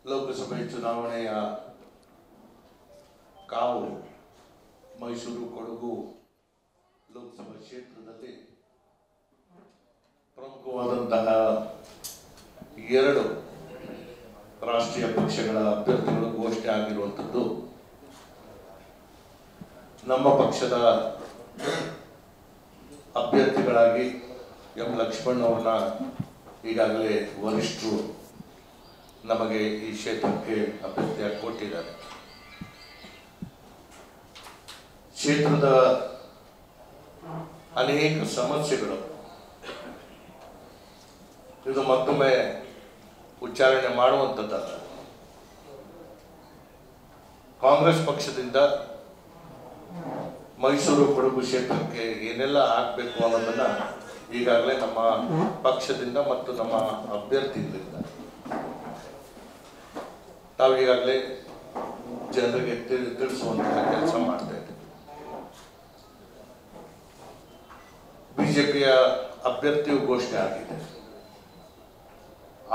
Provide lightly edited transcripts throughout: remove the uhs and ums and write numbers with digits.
ಲೋಕಸಭೆ ಚುನಾವಣೆಯ ಕಾವು ಮೈಸೂರು ಕೊಡಗು ಲೋಕಸಭಾ ಕ್ಷೇತ್ರದಲ್ಲಿ ಪ್ರಮುಖವಾದಂತಹ ಎರಡು ರಾಷ್ಟ್ರೀಯ ಪಕ್ಷಗಳ ಅಭ್ಯರ್ಥಿಗಳು ಘೋಷಣೆ ಆಗಿರುವಂಥದ್ದು. ನಮ್ಮ ಪಕ್ಷದ ಅಭ್ಯರ್ಥಿಗಳಾಗಿ ಎಂ ಲಕ್ಷ್ಮಣ್ ಅವ್ರನ್ನ ಈಗಾಗಲೇ ವರಿಷ್ಠರು ನಮಗೆ ಈ ಕ್ಷೇತ್ರಕ್ಕೆ ಅಭ್ಯರ್ಥಿಯಾಗಿ ಕೊಟ್ಟಿದ್ದಾರೆ. ಕ್ಷೇತ್ರದ ಅನೇಕ ಸಮಸ್ಯೆಗಳು ಇದು ಮತ್ತೊಮ್ಮೆ ಉಚ್ಚಾರಣೆ ಮಾಡುವಂಥದ್ದಲ್ಲ. ಕಾಂಗ್ರೆಸ್ ಪಕ್ಷದಿಂದ ಮೈಸೂರು ಕೊಡಗು ಕ್ಷೇತ್ರಕ್ಕೆ ಏನೆಲ್ಲ ಆಗಬೇಕು ಅನ್ನೋದನ್ನ ಈಗಾಗಲೇ ನಮ್ಮ ಪಕ್ಷದಿಂದ ಮತ್ತು ನಮ್ಮ ಅಭ್ಯರ್ಥಿಗಳಿಂದ ನಾವು ಈಗಾಗಲೇ ಜನರಿಗೆ ತಿಳಿಸುವಂತಹ ಕೆಲಸ ಮಾಡ್ತಾ ಇದ್ದೇವೆ. ಬಿಜೆಪಿಯ ಅಭ್ಯರ್ಥಿಯು ಘೋಷಣೆ ಆಗಿದೆ.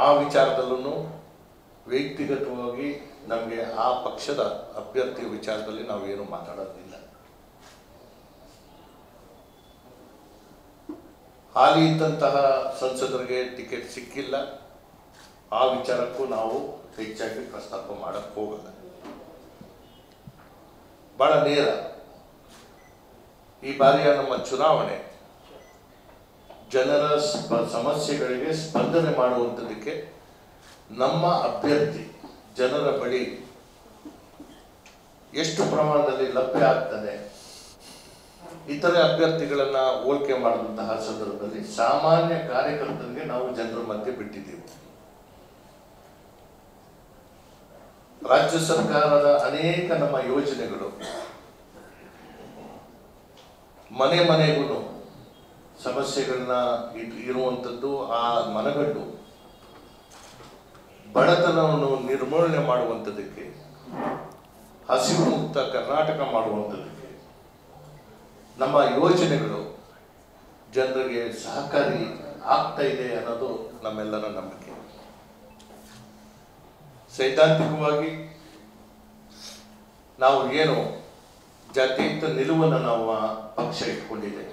ಆ ವಿಚಾರದಲ್ಲೂ ವ್ಯಕ್ತಿಗತವಾಗಿ ನಮಗೆ ಆ ಪಕ್ಷದ ಅಭ್ಯರ್ಥಿಯ ವಿಚಾರದಲ್ಲಿ ನಾವೇನು ಮಾತಾಡೋದಿಲ್ಲ. ಹಾಲಿ ಇದ್ದಂತಹ ಸಂಸದರಿಗೆ ಟಿಕೆಟ್ ಸಿಕ್ಕಿಲ್ಲ. ಆ ವಿಚಾರಕ್ಕೂ ನಾವು ಹೆಚ್ಚಾಗಿ ಪ್ರಸ್ತಾಪ ಮಾಡಕ್ಕೆ ಹೋಗಲ್ಲ. ಬಹಳ ನೇರ ಈ ಬಾರಿಯ ನಮ್ಮ ಚುನಾವಣೆ ಜನರ ಸಮಸ್ಯೆಗಳಿಗೆ ಸ್ಪಂದನೆ ಮಾಡುವಂಥದ್ದಕ್ಕೆ ನಮ್ಮ ಅಭ್ಯರ್ಥಿ ಜನರ ಬಳಿ ಎಷ್ಟು ಪ್ರಮಾಣದಲ್ಲಿ ಲಭ್ಯ ಆಗ್ತದೆ, ಇತರೆ ಅಭ್ಯರ್ಥಿಗಳನ್ನ ಹೋಲಿಕೆ ಮಾಡಿದಂತಹ ಸಂದರ್ಭದಲ್ಲಿ ಸಾಮಾನ್ಯ ಕಾರ್ಯಕರ್ತರಿಗೆ ನಾವು ಜನರ ಮಧ್ಯೆ ಬಿಟ್ಟಿದ್ದೀವಿ. ರಾಜ್ಯ ಸರ್ಕಾರದ ಅನೇಕ ನಮ್ಮ ಯೋಜನೆಗಳು ಮನೆ ಮನೆಗೂ ಸಮಸ್ಯೆಗಳನ್ನ ಇರುವಂಥದ್ದು, ಆ ಮನಗಂಡು ಬಡತನವನ್ನು ನಿರ್ಮೂಲನೆ ಮಾಡುವಂಥದ್ದಕ್ಕೆ, ಹಸಿವು ಮುಕ್ತ ಕರ್ನಾಟಕ ಮಾಡುವಂಥದ್ದಕ್ಕೆ ನಮ್ಮ ಯೋಜನೆಗಳು ಜನರಿಗೆ ಸಹಕಾರಿ ಆಗ್ತಾ ಇದೆ ಅನ್ನೋದು ನಮ್ಮೆಲ್ಲರ ನಂಬಿಕೆ. ಸೈದ್ಧಾಂತಿಕವಾಗಿ ನಾವು ಏನು ಜಾತ್ಯತೀತ ನಿಲುವನ್ನು ನಾವು ಪಕ್ಷ ಇಟ್ಕೊಂಡಿದೆ.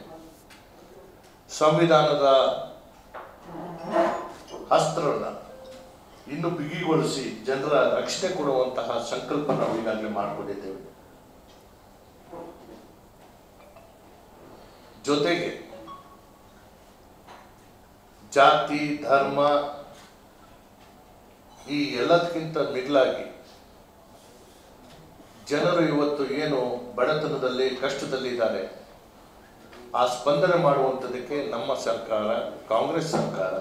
ಸಂವಿಧಾನದ ಅಸ್ತ್ರವನ್ನು ಇನ್ನು ಬಿಗಿಗೊಳಿಸಿ ಜನರ ರಕ್ಷಣೆ ಕೊಡುವಂತಹ ಸಂಕಲ್ಪ ನಾವು ಈಗಾಗಲೇ ಮಾಡಿಕೊಂಡಿದ್ದೇವೆ. ಜೊತೆಗೆ ಜಾತಿ ಧರ್ಮ ಈ ಎಲ್ಲದಕ್ಕಿಂತ ಮಿಗಿಲಾಗಿ ಜನರು ಇವತ್ತು ಏನು ಬಡತನದಲ್ಲಿ ಕಷ್ಟದಲ್ಲಿದ್ದಾರೆ ಆ ಸ್ಪಂದನೆ ಮಾಡುವಂಥದ್ದಕ್ಕೆ ನಮ್ಮ ಸರ್ಕಾರ, ಕಾಂಗ್ರೆಸ್ ಸರ್ಕಾರ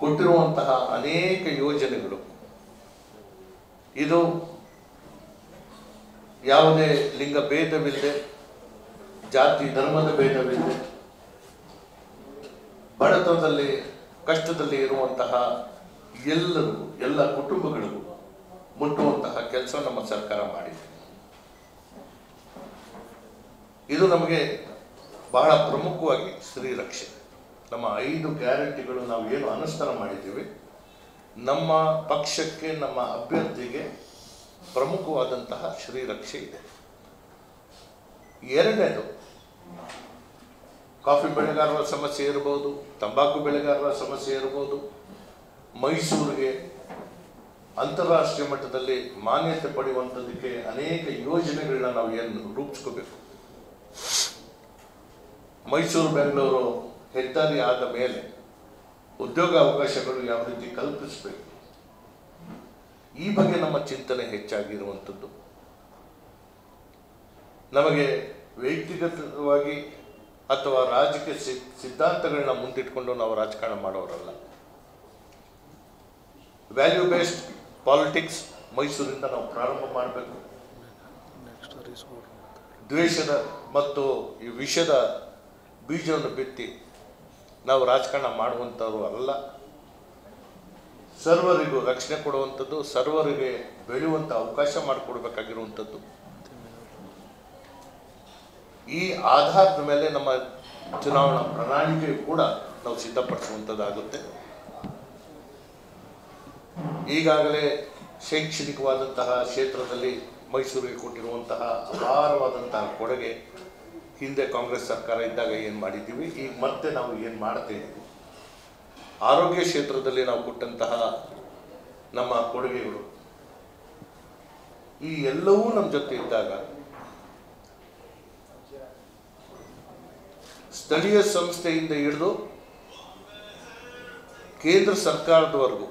ಕೊಟ್ಟಿರುವಂತಹ ಅನೇಕ ಯೋಜನೆಗಳು ಇದು ಯಾವುದೇ ಲಿಂಗ ಭೇದವಿಲ್ಲದೆ, ಜಾತಿ ಧರ್ಮದ ಭೇದವಿಲ್ಲದೆ, ಬಡತನದಲ್ಲಿ ಕಷ್ಟದಲ್ಲಿ ಇರುವಂತಹ ಎಲ್ಲರಿಗೂ ಎಲ್ಲ ಕುಟುಂಬಗಳಿಗೂ ಮುಟ್ಟುವಂತಹ ಕೆಲಸ ನಮ್ಮ ಸರ್ಕಾರ ಮಾಡಿದೆ. ಇದು ನಮಗೆ ಬಹಳ ಪ್ರಮುಖವಾಗಿ ಶ್ರೀರಕ್ಷೆ. ನಮ್ಮ 5 ಗ್ಯಾರಂಟಿಗಳು ನಾವು ಏನು ಅನುಷ್ಠಾನ ಮಾಡಿದ್ದೀವಿ, ನಮ್ಮ ಪಕ್ಷಕ್ಕೆ ನಮ್ಮ ಅಭ್ಯರ್ಥಿಗೆ ಪ್ರಮುಖವಾದಂತಹ ಶ್ರೀರಕ್ಷೆ ಇದೆ. ಎರಡನೇದು ಕಾಫಿ ಬೆಳೆಗಾರರ ಸಮಸ್ಯೆ ಇರಬಹುದು, ತಂಬಾಕು ಬೆಳೆಗಾರರ ಸಮಸ್ಯೆ ಇರಬಹುದು. ಮೈಸೂರಿಗೆ ಅಂತಾರಾಷ್ಟ್ರೀಯ ಮಟ್ಟದಲ್ಲಿ ಮಾನ್ಯತೆ ಪಡೆಯುವಂಥದ್ದಕ್ಕೆ ಅನೇಕ ಯೋಜನೆಗಳನ್ನ ನಾವು ಏನು ರೂಪಿಸ್ಕೋಬೇಕು. ಮೈಸೂರು ಬೆಂಗಳೂರು ಹೆದ್ದಾರಿ ಆದ ಮೇಲೆ ಉದ್ಯೋಗ ಅವಕಾಶಗಳು ಯಾವ ರೀತಿ ಕಲ್ಪಿಸಬೇಕು, ಈ ಬಗ್ಗೆ ನಮ್ಮ ಚಿಂತನೆ ಹೆಚ್ಚಾಗಿರುವಂಥದ್ದು. ನಮಗೆ ವ್ಯಕ್ತಿಗತವಾಗಿ ಅಥವಾ ರಾಜಕೀಯ ಸಿದ್ಧಾಂತಗಳನ್ನ ಮುಂದಿಟ್ಕೊಂಡು ನಾವು ರಾಜಕಾರಣ ಮಾಡೋರಲ್ಲ. ವ್ಯಾಲ್ಯೂ ಬೇಸ್ಡ್ ಪಾಲಿಟಿಕ್ಸ್ ಮೈಸೂರಿಂದ ನಾವು ಪ್ರಾರಂಭ ಮಾಡಬೇಕು. ದ್ವೇಷದ ಮತ್ತು ಈ ವಿಷದ ಬೀಜವನ್ನು ಬಿತ್ತಿ ನಾವು ರಾಜಕಾರಣ ಮಾಡುವಂಥವ್ರು ಅಲ್ಲ. ಸರ್ವರಿಗೂ ರಕ್ಷಣೆ ಕೊಡುವಂಥದ್ದು, ಸರ್ವರಿಗೆ ಬೆಳೆಯುವಂಥ ಅವಕಾಶ ಮಾಡಿಕೊಡ್ಬೇಕಾಗಿರುವಂಥದ್ದು. ಈ ಆಧಾರದ ಮೇಲೆ ನಮ್ಮ ಚುನಾವಣಾ ಪ್ರಣಾಳಿಕೆ ಕೂಡ ನಾವು ಸಿದ್ಧಪಡಿಸುವಂಥದ್ದಾಗುತ್ತೆ. ಈಗಾಗಲೇ ಶೈಕ್ಷಣಿಕವಾದಂತಹ ಕ್ಷೇತ್ರದಲ್ಲಿ ಮೈಸೂರಿಗೆ ಕೊಟ್ಟಿರುವಂತಹ ಅಪಾರವಾದಂತಹ ಕೊಡುಗೆ ಹಿಂದೆ ಕಾಂಗ್ರೆಸ್ ಸರ್ಕಾರ ಇದ್ದಾಗ ಏನು ಮಾಡಿದ್ದೀವಿ, ಈಗ ಮತ್ತೆ ನಾವು ಏನು ಮಾಡ್ತಾ ಇದ್ದೀವಿ. ಆರೋಗ್ಯ ಕ್ಷೇತ್ರದಲ್ಲಿ ನಾವು ಕೊಟ್ಟಂತಹ ನಮ್ಮ ಕೊಡುಗೆಗಳು ಈ ಎಲ್ಲವೂ ನಮ್ಮ ಜೊತೆ ಇದ್ದಾಗ ಸ್ಥಳೀಯ ಸಂಸ್ಥೆಯಿಂದ ಹಿಡಿದು ಕೇಂದ್ರ ಸರ್ಕಾರದವರೆಗೂ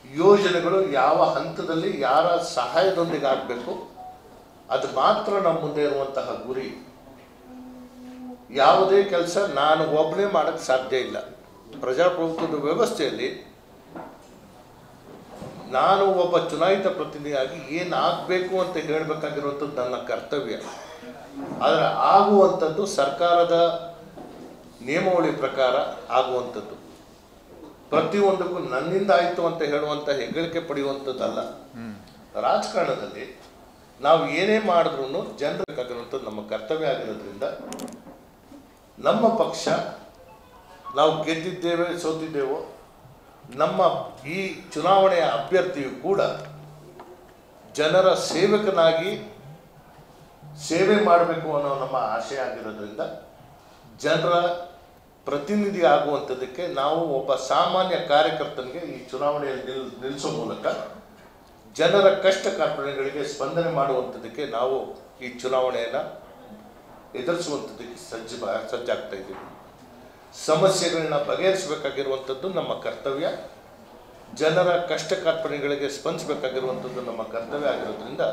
ಯೋಜನೆಗಳು ಯಾವ ಹಂತದಲ್ಲಿ ಯಾರ ಸಹಾಯದೊಂದಿಗೆ ಆಗಬೇಕು ಅದು ಮಾತ್ರ ನಮ್ಮ ಮುಂದೆ ಇರುವಂತಹ ಗುರಿ. ಯಾವುದೇ ಕೆಲಸ ನಾನು ಒಬ್ಬನೇ ಮಾಡೋಕ್ಕೆ ಸಾಧ್ಯ ಇಲ್ಲ. ಪ್ರಜಾಪ್ರಭುತ್ವದ ವ್ಯವಸ್ಥೆಯಲ್ಲಿ ನಾನು ಒಬ್ಬ ಚುನಾಯಿತ ಪ್ರತಿನಿಧಿಯಾಗಿ ಏನು ಆಗಬೇಕು ಅಂತ ಹೇಳಬೇಕಾಗಿರುವಂಥದ್ದು ನನ್ನ ಕರ್ತವ್ಯ. ಆದರೆ ಆಗುವಂಥದ್ದು ಸರ್ಕಾರದ ನಿಯಮಾವಳಿ ಪ್ರಕಾರ ಆಗುವಂಥದ್ದು. ಪ್ರತಿಯೊಂದಕ್ಕೂ ನನ್ನಿಂದ ಆಯಿತು ಅಂತ ಹೇಳುವಂಥ ಹೆಗ್ಗಳಿಕೆ ಪಡೆಯುವಂಥದ್ದಲ್ಲ. ರಾಜಕಾರಣದಲ್ಲಿ ನಾವು ಏನೇ ಮಾಡಿದ್ರೂ ಜನರಿಗಾಗಿರುವಂಥದ್ದು ನಮ್ಮ ಕರ್ತವ್ಯ ಆಗಿರೋದ್ರಿಂದ ನಮ್ಮ ಪಕ್ಷ ನಾವು ಗೆದ್ದಿದ್ದೇವೆ ಸೋತಿದ್ದೇವೋ ನಮ್ಮ ಈ ಚುನಾವಣೆಯ ಅಭ್ಯರ್ಥಿಯು ಕೂಡ ಜನರ ಸೇವಕನಾಗಿ ಸೇವೆ ಮಾಡಬೇಕು ಅನ್ನೋ ನಮ್ಮ ಆಶಯ ಆಗಿರೋದ್ರಿಂದ ಜನರ ಪ್ರತಿನಿಧಿ ಆಗುವಂಥದ್ದಕ್ಕೆ ನಾವು ಒಬ್ಬ ಸಾಮಾನ್ಯ ಕಾರ್ಯಕರ್ತನಿಗೆ ಈ ಚುನಾವಣೆಯಲ್ಲಿ ನಿಲ್ಲಿಸೋ ಮೂಲಕ ಜನರ ಕಷ್ಟ ಕಾರ್ಪಣ್ಯಗಳಿಗೆ ಸ್ಪಂದನೆ ಮಾಡುವಂಥದ್ದಕ್ಕೆ ನಾವು ಈ ಚುನಾವಣೆಯನ್ನು ಎದುರಿಸುವಂಥದ್ದಕ್ಕೆ ಸಜ್ಜಾಗ್ತಾ ಇದ್ದೀವಿ. ಸಮಸ್ಯೆಗಳನ್ನ ಬಗೆಹರಿಸಬೇಕಾಗಿರುವಂಥದ್ದು ನಮ್ಮ ಕರ್ತವ್ಯ. ಜನರ ಕಷ್ಟ ಕಾರ್ಪಣ್ಯಗಳಿಗೆ ಸ್ಪಂದಿಸಬೇಕಾಗಿರುವಂಥದ್ದು ನಮ್ಮ ಕರ್ತವ್ಯ ಆಗಿರೋದ್ರಿಂದ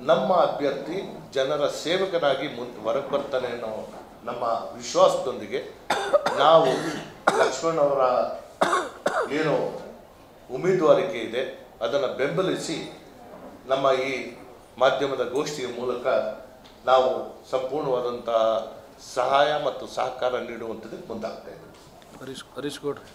ನಮ್ಮ ಅಭ್ಯರ್ಥಿ ಜನರ ಸೇವಕನಾಗಿ ಹೊರಗೆ ಬರ್ತಾನೆ ಅನ್ನೋ ನಮ್ಮ ವಿಶ್ವಾಸದೊಂದಿಗೆ ನಾವು ಲಕ್ಷ್ಮಣ್ ಅವರ ಏನು ಉಮೇದುವಾರಿಕೆ ಇದೆ ಅದನ್ನು ಬೆಂಬಲಿಸಿ ನಮ್ಮ ಈ ಮಾಧ್ಯಮದ ಗೋಷ್ಠಿಯ ಮೂಲಕ ನಾವು ಸಂಪೂರ್ಣವಾದಂತಹ ಸಹಾಯ ಮತ್ತು ಸಹಕಾರ ನೀಡುವಂಥದ್ದಕ್ಕೆ ಮುಂದಾಗ್ತಾ ಇದ್ದೀವಿ. ಹರೀಶ್ ಗೌಡ್ರೆ